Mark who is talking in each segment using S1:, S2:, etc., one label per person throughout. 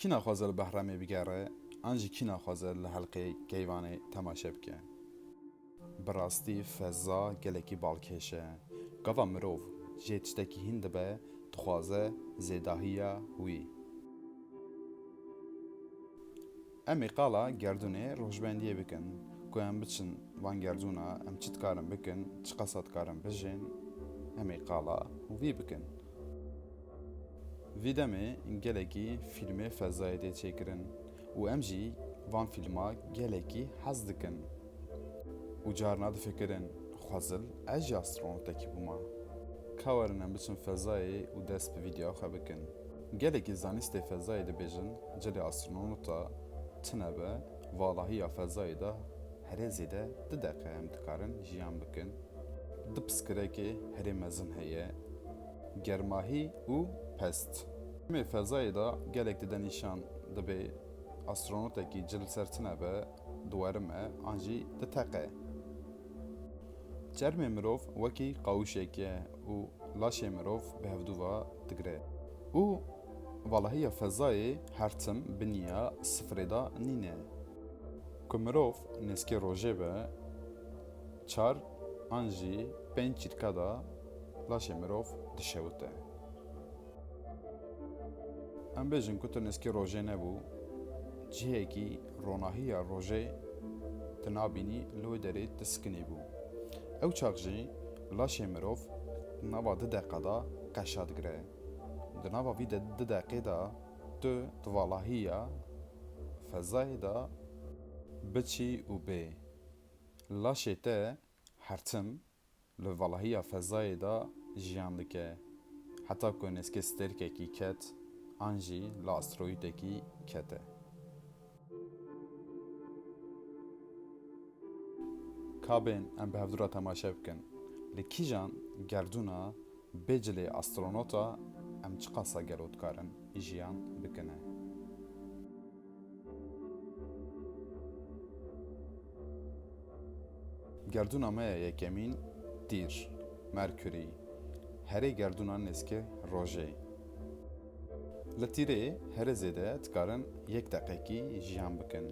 S1: کی ناخوازه بحرامي بگره انجی کی ناخوازه لحلقه کیوانه تماشا بکه براستی فضا گلکی بالکشه گاوا مروف جیتشتکی هند به تخوازه زیداهیا وی امی قالا گردونه روشبندیه بکن که ام بچن وان گردونا ام چت کارم بکن چه قصد کارم بجن امی قالا وی بکن ویدمه گلکی فیلم فضای دی چکرن و ام جی وان فیلما گلکی حز دکن و جارنا دفکرن خوازل اجی استرونوتکی بوما کاورن ام بچن فضای و دست به ویدیو خواه بکن گلکی زانست فضای دی بجن جلی استرونوتا تنبه والله یا فضای دا هر زیده دقیقه هم دکارن جیان بکن دبسکره که هر مزن هیه گرماهی و پست می فضای دا گلک دیده نشان دبی استرونوتا کی جل سرتنه به دوارمه آنجی دتقه جرم مروف وکی قاوشه که و لاش مروف به هفدوها دگره و والله یا فضای هرتم بنیا صفر دا نینه که مروف نسکی روژه به چار آنجی پنج چیرکا دا لاش مروف دشوته ام بیجن که تو نسکی روژه نبو جهه کی روناهی یا روژه تنابینی لوی داری تسکنی بو او چاقجی لاش مروف نوا ده دقیقه دا قشاد گره دناوا وی ده دقیقه دا تو دوالاهی فضای دا بچی و بی لاشه ته هرتم لوالاهی فضای دا جیان دکه حتی که نسکه سترکه کی کت آنجی لا استرویده کی کته کابین ام به هفدورا تماشا بکن لکی جان گردونا بجلی استرونوتا ام چقاسا گلوت کارن ایجیان بکنه گردونا ما یکمین دیر مرکوری هره گردونا نسکه روژه لطیره هر زیده تکارن یک دقیقی جیان بکن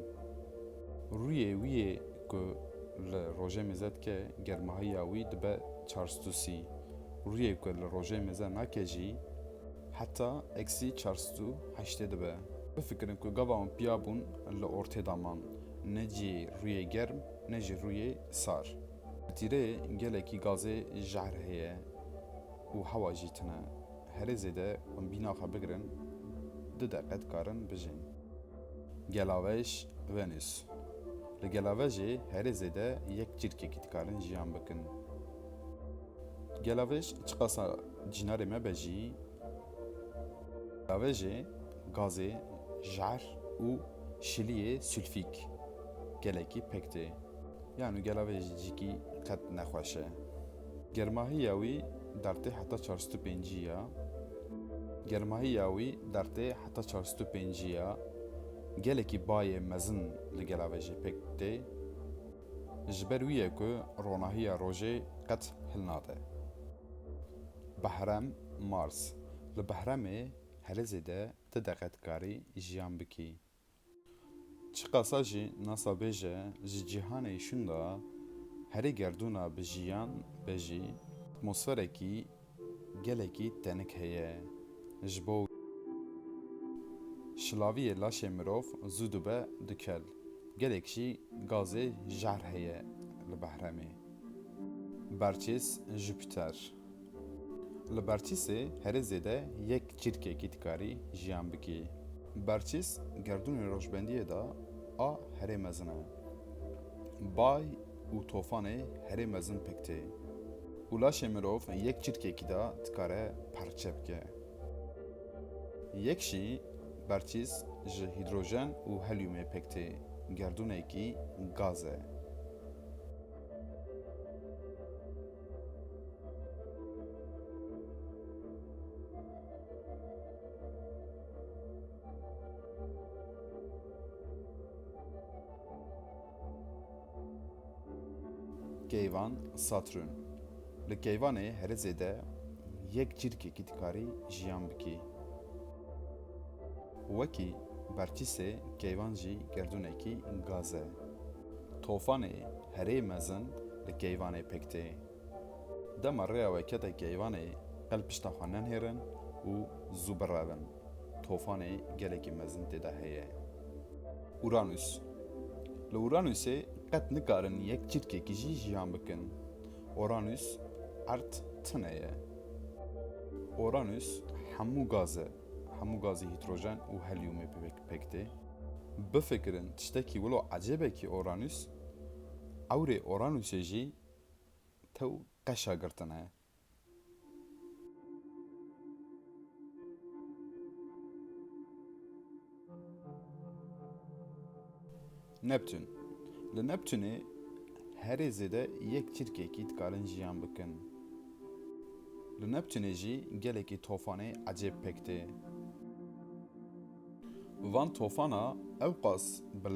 S1: روی ویه که لروژه میزد که گرماهی آوی دبه چارستوسی روی که لروژه میزد نکجی حتی اکسی چارستو هشته دبه بفکرن که گاوان پیابون لورته دامان نجی روی گرم نجی روی سار تیره گلکی گازه جهر هیه و هوا جیتنه هر زیده و بیناخه بگرن ده دقیقت کارن بجین گلاوش ونوس لگلاوژی هر زیده یک چیرکی کارن جیان بکن گلاوش چقاسا جنار ما بجی گلاوژی گازه جهر و شلیه سلفیک گلکی پکته یعنی گلاوژی کی قد نخوشه گرماهی یاوی درته حتی 405 گرماهی یاوی درته حتی 405 گلکی بای مزن لگلاوژی پکته جبرویه که روناهی روژه قد هلناده بحرم مارس لبحرمه هر زیده تدقت کاری جیان بکی چقاسا جی ناسا بیجه جی جیهانه شنده هری گردونا بجیان بجی اتمسفره کی گلکی تنک هیه جبو شلاوی لاش مروف زودو به دکل گلکشی گازه جهر هیه لبحرمه برچیس جوپیتر لبرچیس هر زیده یک چیرکه گیتکاری جیان بکی برچیس گردون روشبندیه دا هر مزنه بای و توفانه هر مزن پکته اولاش مروف یک چیرکه کی دا تکاره پرچه بکه یکشی برچیس جه هیدروژن و هلیوم پکته گردونه کی گازه کیوان ساترن لکیوانه هر زیده یک چیرکی کی دکاری جیان بکی وکی برچیسê keyvan jî gerdûnekî gaz e. Tofanê herê mezin li keyvanê pêk tê. Dema rêya wekete keyvanê qel pişta xwe nenhêrin û zû birevin. Tofanê gelekî mezin tê de heye. Uranüs. Li Uranüsê qet nikarin yek çîrkekî jî jiyan bikin. Uranüs ert tune ye. Uranüs hemû gaz e. Hemû gazê hîdrojen û helyûmê pêk tê. Bifikirin tiştekî wilo ecêbekî Uranüs, ewrê Uranüsê jî tew qeşa girtine. Neptün. Li Neptünê herê zêde yek çîrkekî dikarin jiyan bikin. Li Neptünê jî gelekî tofanê ecêb pêk tê. Van tofana ew qas bi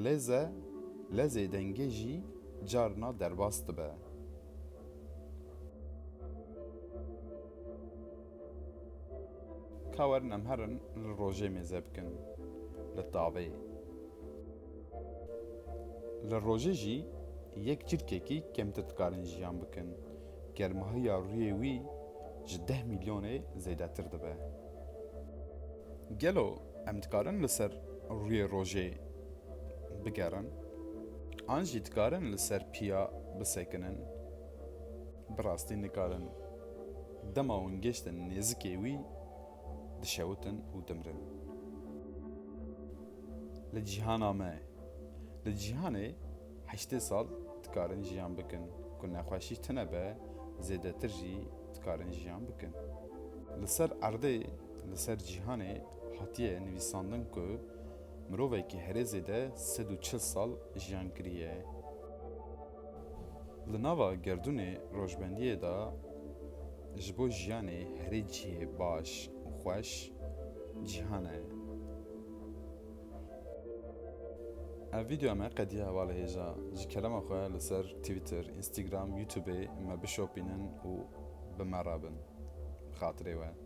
S1: lezê dengê jî carna derbas dibe. Ka werin em herin li rojê mêze bikin, li tavê. Li rojê jî yek çîrkekî kemtir dikarin jiyan bikin. Germahiya rûyê wî ji 10 milyonê zêdetir dibe. Gelo em dikarin li ser rûyê rojê bigerin, an jî dikarin li ser piya bisekinin. Bi rastî nikarin. Dema hûn geştin nêzikê wî dişewitin û dimirin. Li cîhana me. Li cîhanê 8 sal dikarin jiyan bikin. Ku nexweşî tune be, zêdetir jî dikarin jiyan bikin. Li ser erdê, li ser cîhanê hatiye nivîsandin ku mirovekî herê zêde 140 sal jiyan kiriye. Li nava gerdûnê rojbendiyê da ji bo jiyanê herê cihê baş û xweş cîhan e. Ev vîdeoya me qediya hevalê hêja. Ji kelama xwe li ser Twitter, Instagram, YouTubeê me bişopînin û bi me rabin. Bi xatirê we.